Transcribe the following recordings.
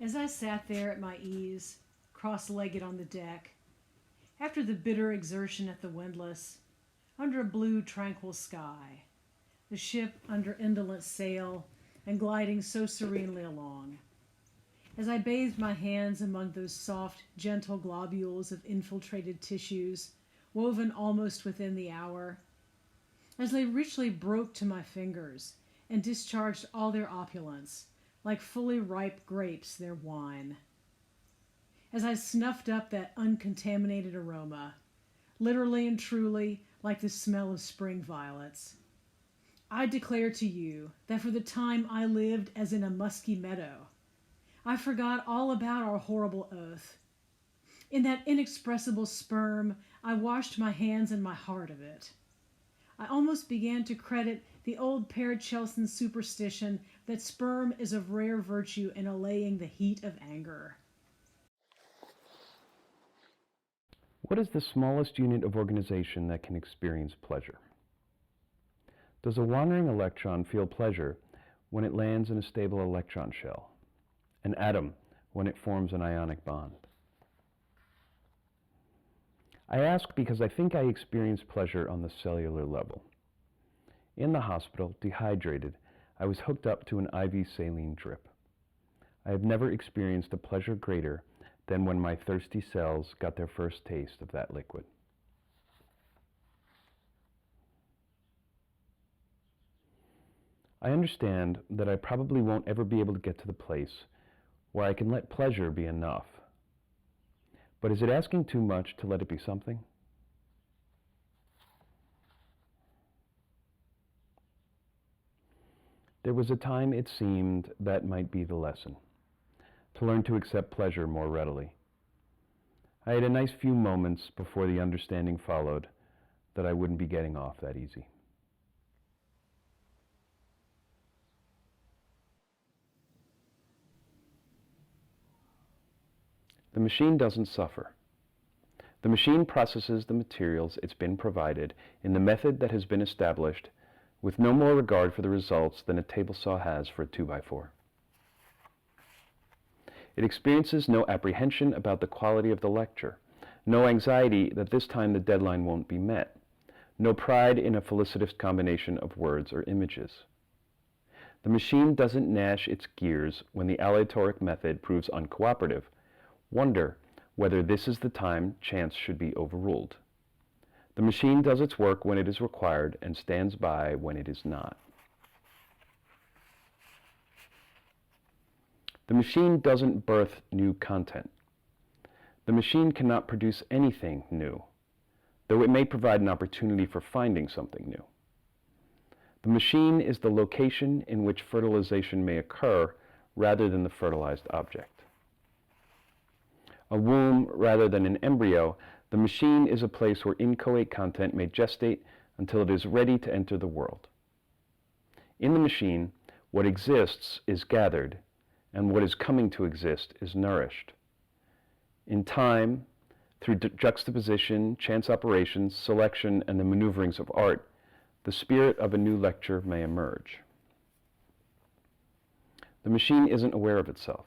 As I sat there at my ease, cross-legged on the deck, after the bitter exertion at the windlass, under a blue tranquil sky, the ship under indolent sail and gliding so serenely along, as I bathed my hands among those soft, gentle globules of infiltrated tissues woven almost within the hour, as they richly broke to my fingers and discharged all their opulence, like fully ripe grapes their wine. As I snuffed up that uncontaminated aroma, literally and truly like the smell of spring violets, I declare to you that for the time I lived as in a musky meadow. I forgot all about our horrible oath. In that inexpressible sperm, I washed my hands and my heart of it. I almost began to credit the old Paracelsian superstition that sperm is of rare virtue in allaying the heat of anger. What is the smallest unit of organization that can experience pleasure? Does a wandering electron feel pleasure when it lands in a stable electron shell? An atom when it forms an ionic bond? I ask because I think I experience pleasure on the cellular level. In the hospital, dehydrated, I was hooked up to an IV saline drip. I have never experienced a pleasure greater than when my thirsty cells got their first taste of that liquid. I understand that I probably won't ever be able to get to the place where I can let pleasure be enough. But is it asking too much to let it be something? There was a time it seemed that might be the lesson, to learn to accept pleasure more readily. I had a nice few moments before the understanding followed that I wouldn't be getting off that easy. The machine doesn't suffer. The machine processes the materials it's been provided in the method that has been established with no more regard for the results than a table saw has for a 2x4. It experiences no apprehension about the quality of the lecture, no anxiety that this time the deadline won't be met, no pride in a felicitous combination of words or images. The machine doesn't gnash its gears when the aleatoric method proves uncooperative, wonder whether this is the time chance should be overruled. The machine does its work when it is required and stands by when it is not. The machine doesn't birth new content. The machine cannot produce anything new, though it may provide an opportunity for finding something new. The machine is the location in which fertilization may occur rather than the fertilized object. A womb rather than an embryo, the machine is a place where inchoate content may gestate until it is ready to enter the world. In the machine, what exists is gathered, and what is coming to exist is nourished. In time, through juxtaposition, chance operations, selection, and the maneuverings of art, the spirit of a new lecture may emerge. The machine isn't aware of itself.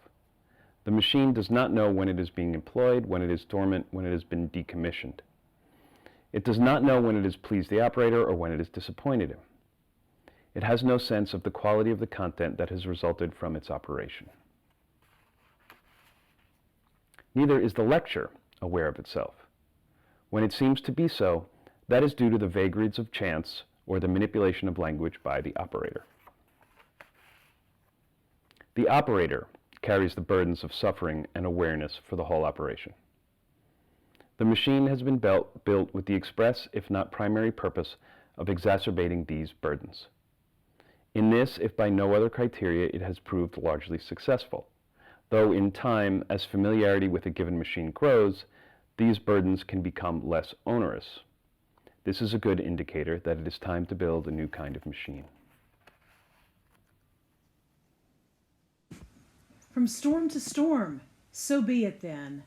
The machine does not know when it is being employed, when it is dormant, when it has been decommissioned. It does not know when it has pleased the operator or when it has disappointed him. It has no sense of the quality of the content that has resulted from its operation. Neither is the lecture aware of itself. When it seems to be so, that is due to the vagaries of chance or the manipulation of language by the operator. The operator carries the burdens of suffering and awareness for the whole operation. The machine has been built with the express, if not primary purpose, of exacerbating these burdens. In this, if by no other criteria, it has proved largely successful, though in time, as familiarity with a given machine grows, these burdens can become less onerous. This is a good indicator that it is time to build a new kind of machine. From storm to storm, so be it then.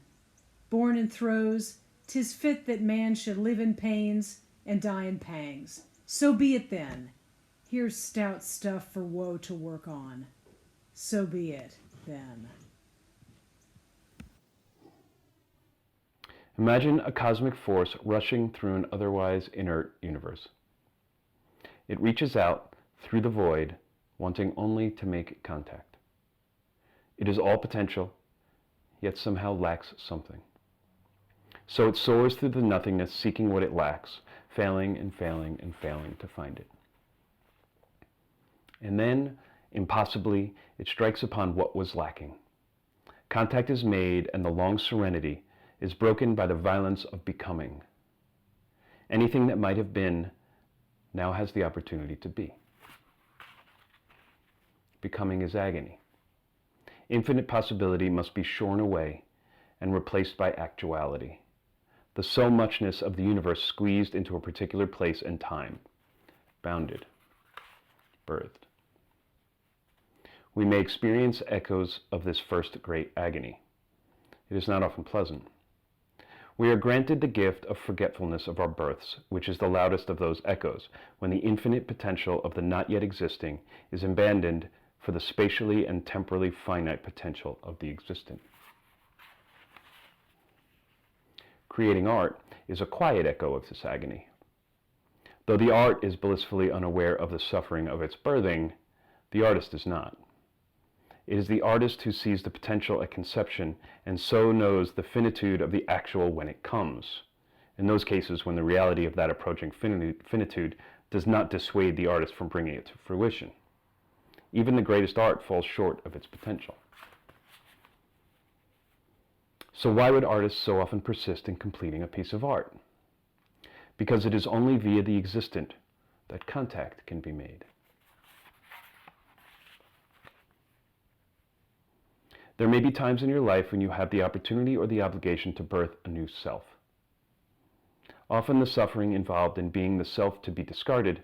Born in throes, 'tis fit that man should live in pains and die in pangs. So be it then. Here's stout stuff for woe to work on. So be it then. Imagine a cosmic force rushing through an otherwise inert universe. It reaches out through the void, wanting only to make contact. It is all potential, yet somehow lacks something. So it soars through the nothingness, seeking what it lacks, failing and failing and failing to find it. And then, impossibly, it strikes upon what was lacking. Contact is made, and the long serenity is broken by the violence of becoming. Anything that might have been now has the opportunity to be. Becoming is agony. Infinite possibility must be shorn away and replaced by actuality. The so-muchness of the universe squeezed into a particular place and time, bounded, birthed. We may experience echoes of this first great agony. It is not often pleasant. We are granted the gift of forgetfulness of our births, which is the loudest of those echoes, when the infinite potential of the not yet existing is abandoned for the spatially and temporally finite potential of the existent. Creating art is a quiet echo of this agony. Though the art is blissfully unaware of the suffering of its birthing, the artist is not. It is the artist who sees the potential at conception and so knows the finitude of the actual when it comes. In those cases when the reality of that approaching finitude does not dissuade the artist from bringing it to fruition. Even the greatest art falls short of its potential. So why would artists so often persist in completing a piece of art? Because it is only via the existent that contact can be made. There may be times in your life when you have the opportunity or the obligation to birth a new self. Often the suffering involved in being the self to be discarded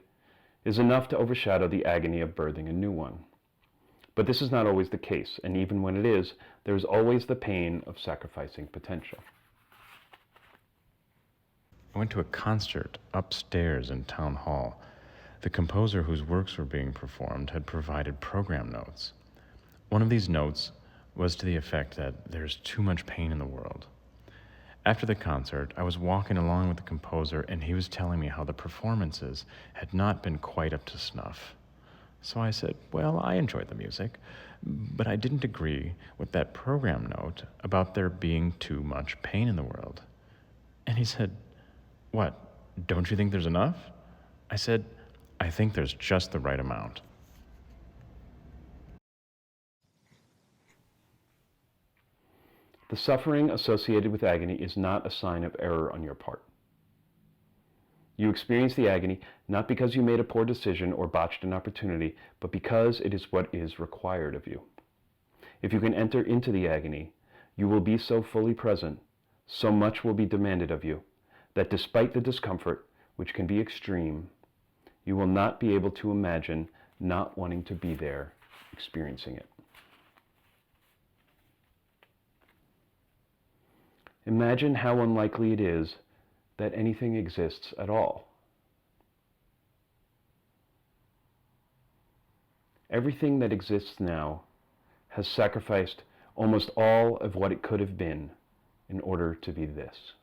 is enough to overshadow the agony of birthing a new one. But this is not always the case, and even when it is, there is always the pain of sacrificing potential. I went to a concert upstairs in Town Hall. The composer whose works were being performed had provided program notes. One of these notes was to the effect that there's too much pain in the world. After the concert, I was walking along with the composer, and he was telling me how the performances had not been quite up to snuff. So I said, well, I enjoyed the music, but I didn't agree with that program note about there being too much pain in the world. And he said, what, don't you think there's enough? I said, I think there's just the right amount. The suffering associated with agony is not a sign of error on your part. You experience the agony not because you made a poor decision or botched an opportunity, but because it is what is required of you. If you can enter into the agony, you will be so fully present, so much will be demanded of you, that despite the discomfort, which can be extreme, you will not be able to imagine not wanting to be there, experiencing it. Imagine how unlikely it is that anything exists at all. Everything that exists now has sacrificed almost all of what it could have been in order to be this.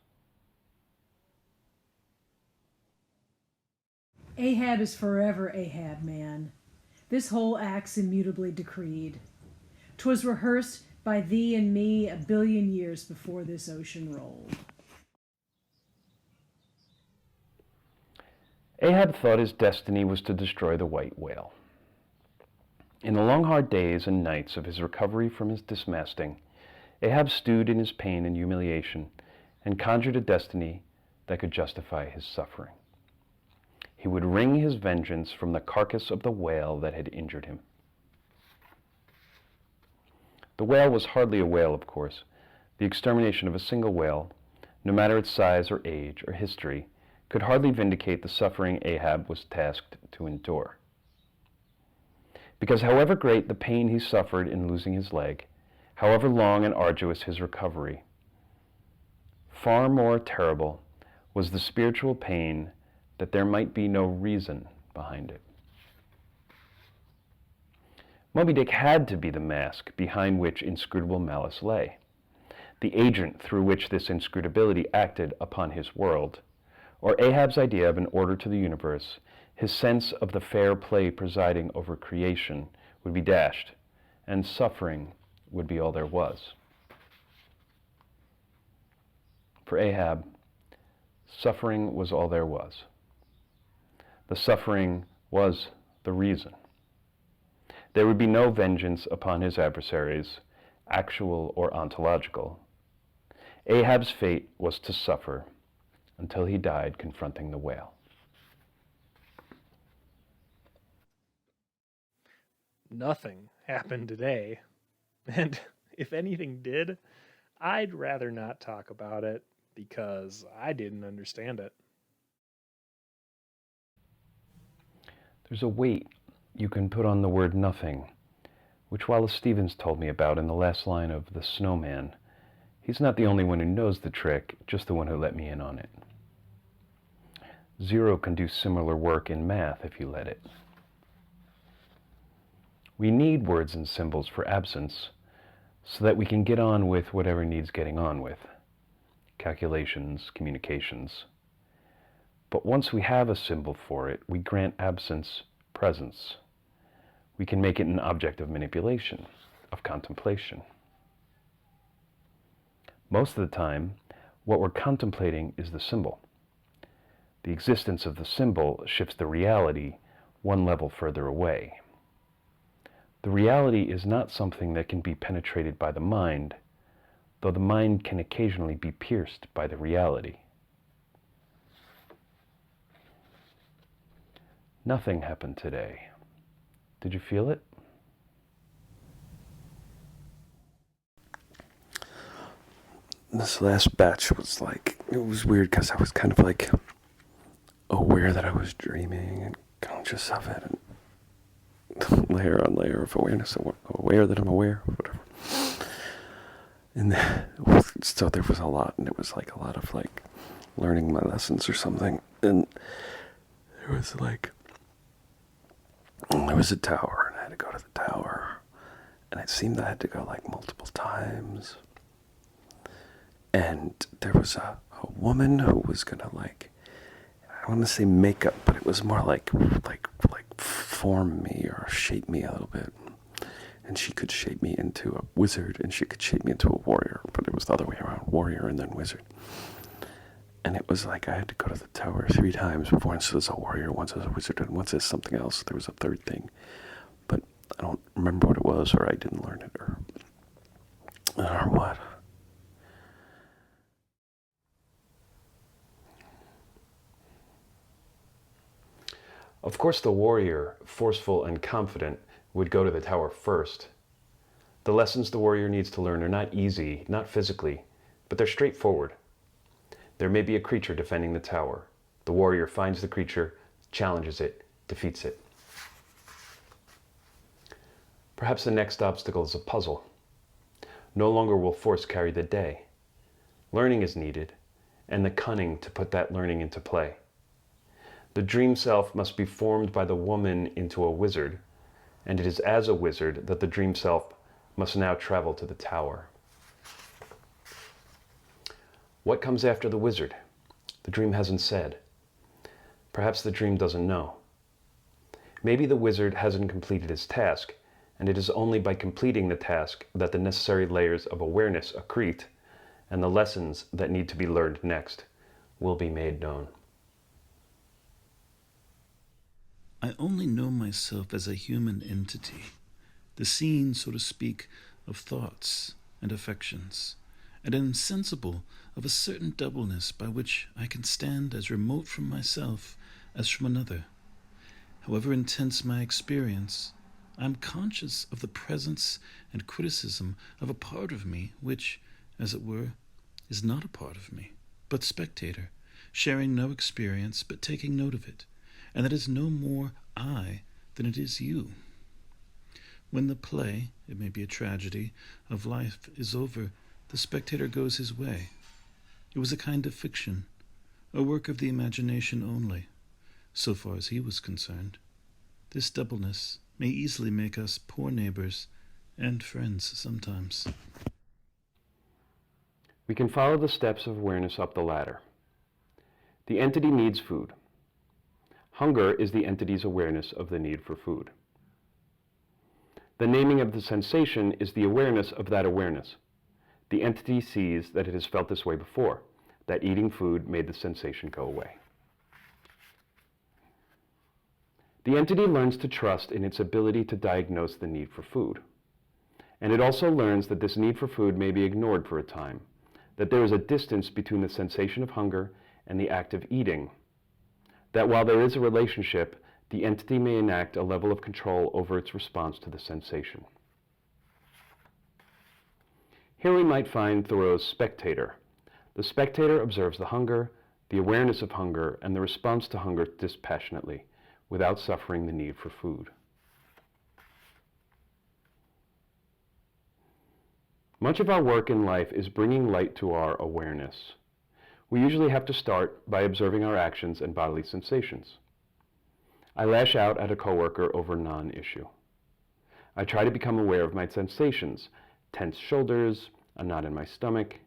Ahab is forever Ahab, man. This whole act's immutably decreed. 'Twas rehearsed by thee and me 1,000,000,000 years before this ocean rolled. Ahab thought his destiny was to destroy the white whale. In the long hard days and nights of his recovery from his dismasting, Ahab stewed in his pain and humiliation and conjured a destiny that could justify his suffering. He would wring his vengeance from the carcass of the whale that had injured him. The whale was hardly a whale, of course. The extermination of a single whale, no matter its size or age or history, could hardly vindicate the suffering Ahab was tasked to endure. Because however great the pain he suffered in losing his leg, however long and arduous his recovery, far more terrible was the spiritual pain that there might be no reason behind it. Moby Dick had to be the mask behind which inscrutable malice lay. the agent through which this inscrutability acted upon his world, or Ahab's idea of an order to the universe, his sense of the fair play presiding over creation would be dashed, and suffering would be all there was. For Ahab, suffering was all there was. The suffering was the reason. There would be no vengeance upon his adversaries, actual or ontological. Ahab's fate was to suffer until he died confronting the whale. Nothing happened today. And if anything did, I'd rather not talk about it because I didn't understand it. There's a weight you can put on the word nothing, which Wallace Stevens told me about in the last line of The Snowman. He's not the only one who knows the trick, just the one who let me in on it. Zero can do similar work in math if you let it. We need words and symbols for absence so that we can get on with whatever needs getting on with. Calculations, communications. But once we have a symbol for it, we grant absence presence. We can make it an object of manipulation, of contemplation. Most of the time, what we're contemplating is the symbol. The existence of the symbol shifts the reality one level further away. The reality is not something that can be penetrated by the mind, though the mind can occasionally be pierced by the reality. Nothing happened today. Did you feel it? This last batch was like, it was weird because I was kind of like aware that I was dreaming and conscious of it, and layer on layer of awareness, aware that I'm aware of whatever. And so there was a lot, and it was like a lot of like learning my lessons or something. And there was like, there was a tower, and I had to go to the tower, and it seemed I had to go like multiple times. And there was a woman who was gonna like, I want to say makeup, but it was more like form me or shape me a little bit. And she could shape me into a wizard, and she could shape me into a warrior, but it was the other way around, warrior and then wizard. And it was like I had to go to the tower 3 times before. Once as a warrior, once as a wizard, and once as something else. There was a third thing, but I don't remember what it was, or I didn't learn it, or what. Of course, the warrior, forceful and confident, would go to the tower first. The lessons the warrior needs to learn are not easy, not physically, but they're straightforward. There may be a creature defending the tower. The warrior finds the creature, challenges it, defeats it. Perhaps the next obstacle is a puzzle. No longer will force carry the day. Learning is needed, and the cunning to put that learning into play. The dream self must be formed by the woman into a wizard, and it is as a wizard that the dream self must now travel to the tower. What comes after the wizard? The dream hasn't said. Perhaps the dream doesn't know. Maybe the wizard hasn't completed his task, and it is only by completing the task that the necessary layers of awareness accrete, and the lessons that need to be learned next will be made known. I only know myself as a human entity, the scene, so to speak, of thoughts and affections, and am sensible of a certain doubleness by which I can stand as remote from myself as from another. However intense my experience, I am conscious of the presence and criticism of a part of me which, as it were, is not a part of me, but spectator, sharing no experience but taking note of it, and that is no more I than it is you. When the play, it may be a tragedy, of life is over, the spectator goes his way. It was a kind of fiction, a work of the imagination only, so far as he was concerned. This doubleness may easily make us poor neighbors and friends sometimes. We can follow the steps of awareness up the ladder. The entity needs food. Hunger is the entity's awareness of the need for food. The naming of the sensation is the awareness of that awareness. The entity sees that it has felt this way before, that eating food made the sensation go away. The entity learns to trust in its ability to diagnose the need for food. And it also learns that this need for food may be ignored for a time, that there is a distance between the sensation of hunger and the act of eating, that while there is a relationship, the entity may enact a level of control over its response to the sensation. Here we might find Thoreau's spectator. The spectator observes the hunger, the awareness of hunger, and the response to hunger dispassionately, without suffering the need for food. Much of our work in life is bringing light to our awareness. We usually have to start by observing our actions and bodily sensations. I lash out at a coworker over a non-issue. I try to become aware of my sensations, tense shoulders, a knot in my stomach.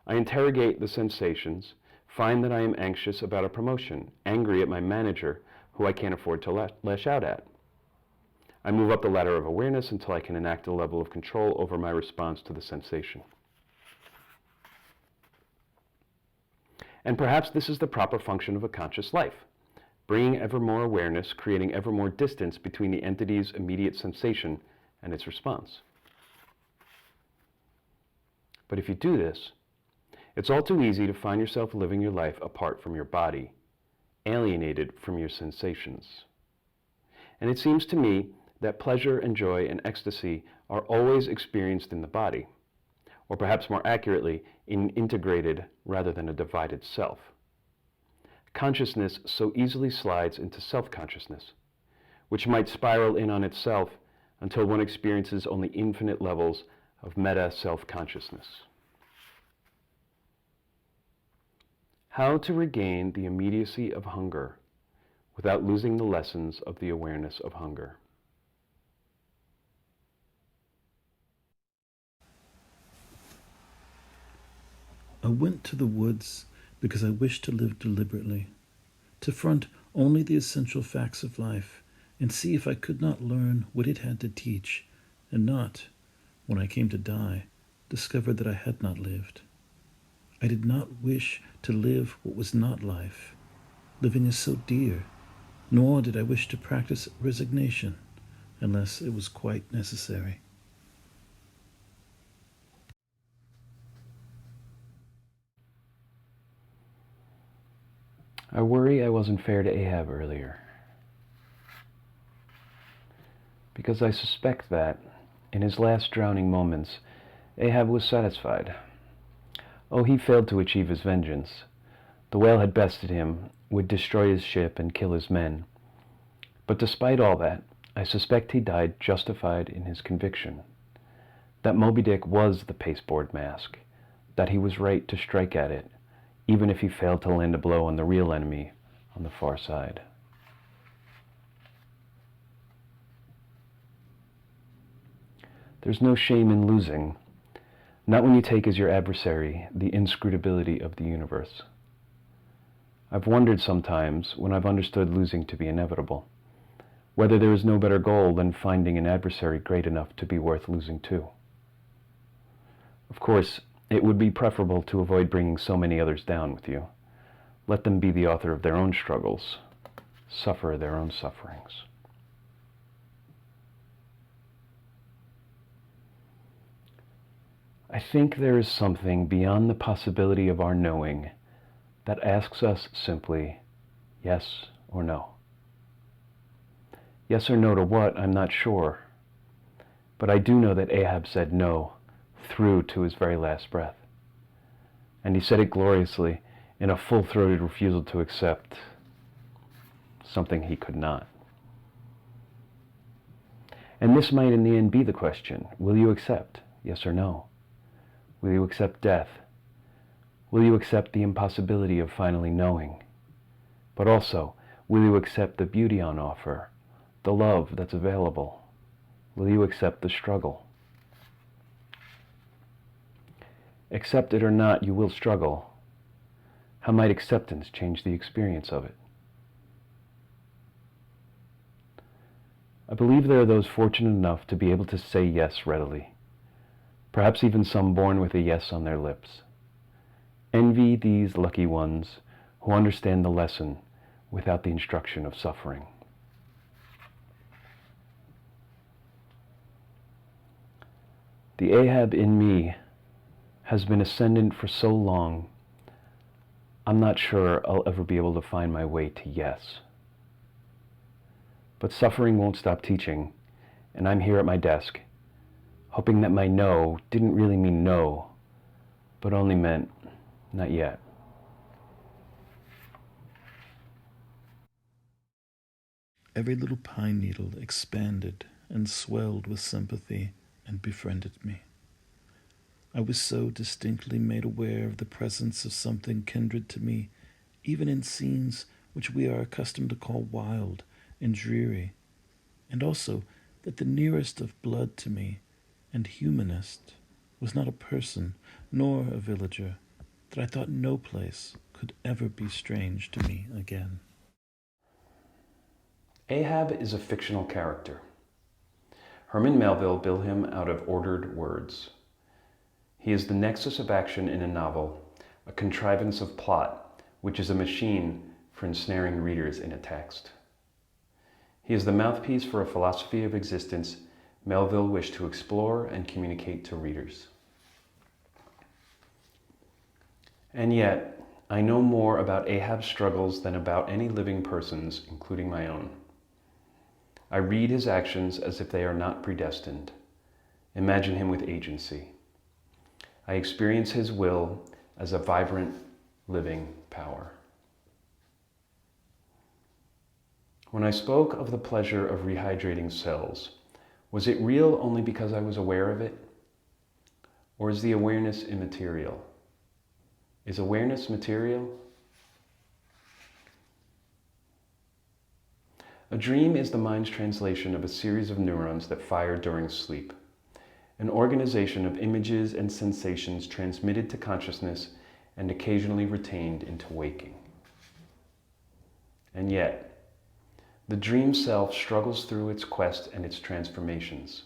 I interrogate the sensations, find that I am anxious about a promotion, angry at my manager, who I can't afford to lash out at. I move up the ladder of awareness until I can enact a level of control over my response to the sensation. And perhaps this is the proper function of a conscious life, bringing ever more awareness, creating ever more distance between the entity's immediate sensation and its response. But if you do this, it's all too easy to find yourself living your life apart from your body, alienated from your sensations. And it seems to me that pleasure and joy and ecstasy are always experienced in the body, or perhaps more accurately, in integrated rather than a divided self. Consciousness so easily slides into self-consciousness, which might spiral in on itself until one experiences only infinite levels of meta-self-consciousness. How to regain the immediacy of hunger without losing the lessons of the awareness of hunger. I went to the woods because I wished to live deliberately, to front only the essential facts of life and see if I could not learn what it had to teach, and not, when I came to die, discover that I had not lived. I did not wish to live what was not life. Living is so dear, nor did I wish to practice resignation unless it was quite necessary. I worry I wasn't fair to Ahab earlier, because I suspect that, in his last drowning moments, Ahab was satisfied. Oh, he failed to achieve his vengeance. The whale had bested him, would destroy his ship and kill his men. But despite all that, I suspect he died justified in his conviction that Moby Dick was the pasteboard mask, that he was right to strike at it, even if he failed to land a blow on the real enemy on the far side. There's no shame in losing, not when you take as your adversary the inscrutability of the universe. I've wondered sometimes, when I've understood losing to be inevitable, whether there is no better goal than finding an adversary great enough to be worth losing to. Of course, it would be preferable to avoid bringing so many others down with you. Let them be the author of their own struggles, suffer their own sufferings. I think there is something beyond the possibility of our knowing that asks us simply, yes or no. Yes or no to what, I'm not sure. But I do know that Ahab said no through to his very last breath. And he said it gloriously in a full-throated refusal to accept something he could not. And this might in the end be the question. Will you accept? Yes or no? Will you accept death? Will you accept the impossibility of finally knowing? But also, will you accept the beauty on offer, the love that's available? Will you accept the struggle? Accept it or not, you will struggle. How might acceptance change the experience of it? I believe there are those fortunate enough to be able to say yes readily, perhaps even some born with a yes on their lips. Envy these lucky ones who understand the lesson without the instruction of suffering. The Ahab in me has been ascendant for so long, I'm not sure I'll ever be able to find my way to yes. But suffering won't stop teaching, and I'm here at my desk, hoping that my no didn't really mean no, but only meant not yet. Every little pine needle expanded and swelled with sympathy and befriended me. I was so distinctly made aware of the presence of something kindred to me, even in scenes which we are accustomed to call wild and dreary, and also that the nearest of blood to me and humanist was not a person nor a villager, that I thought no place could ever be strange to me again. Ahab is a fictional character. Herman Melville built him out of ordered words. He is the nexus of action in a novel, a contrivance of plot, which is a machine for ensnaring readers in a text. He is the mouthpiece for a philosophy of existence Melville wished to explore and communicate to readers. And yet, I know more about Ahab's struggles than about any living person's, including my own. I read his actions as if they are not predestined. Imagine him with agency. I experience his will as a vibrant, living power. When I spoke of the pleasure of rehydrating cells, was it real only because I was aware of it? Or is the awareness immaterial? Is awareness material? A dream is the mind's translation of a series of neurons that fire during sleep, an organization of images and sensations transmitted to consciousness and occasionally retained into waking. And yet, the dream self struggles through its quest and its transformations.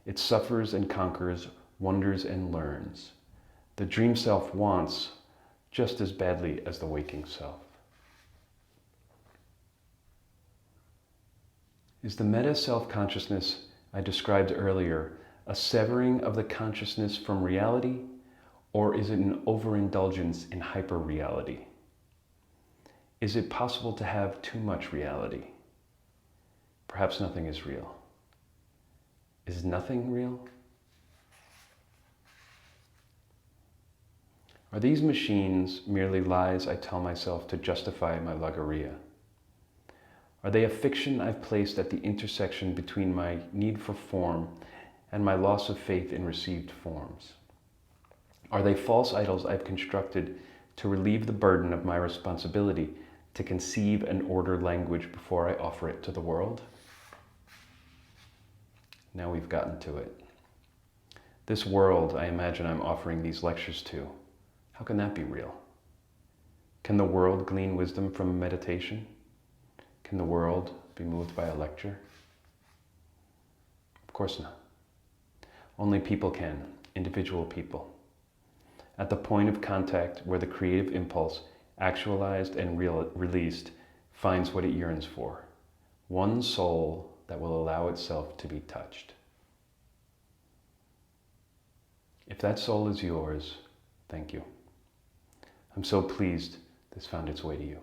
It suffers and conquers, wonders and learns. The dream self wants just as badly as the waking self. Is the meta self-consciousness I described earlier a severing of the consciousness from reality, or is it an overindulgence in hyper-reality? Is it possible to have too much reality? Perhaps nothing is real. Is nothing real? Are these machines merely lies I tell myself to justify my logorrhea? Are they a fiction I've placed at the intersection between my need for form and my loss of faith in received forms? Are they false idols I've constructed to relieve the burden of my responsibility to conceive and order language before I offer it to the world? Now we've gotten to it. This world I imagine I'm offering these lectures to, how can that be real? Can the world glean wisdom from a meditation? Can the world be moved by a lecture? Of course not. Only people can, individual people. At the point of contact where the creative impulse, actualized and released, finds what it yearns for. One soul that will allow itself to be touched. If that soul is yours, thank you. I'm so pleased this found its way to you.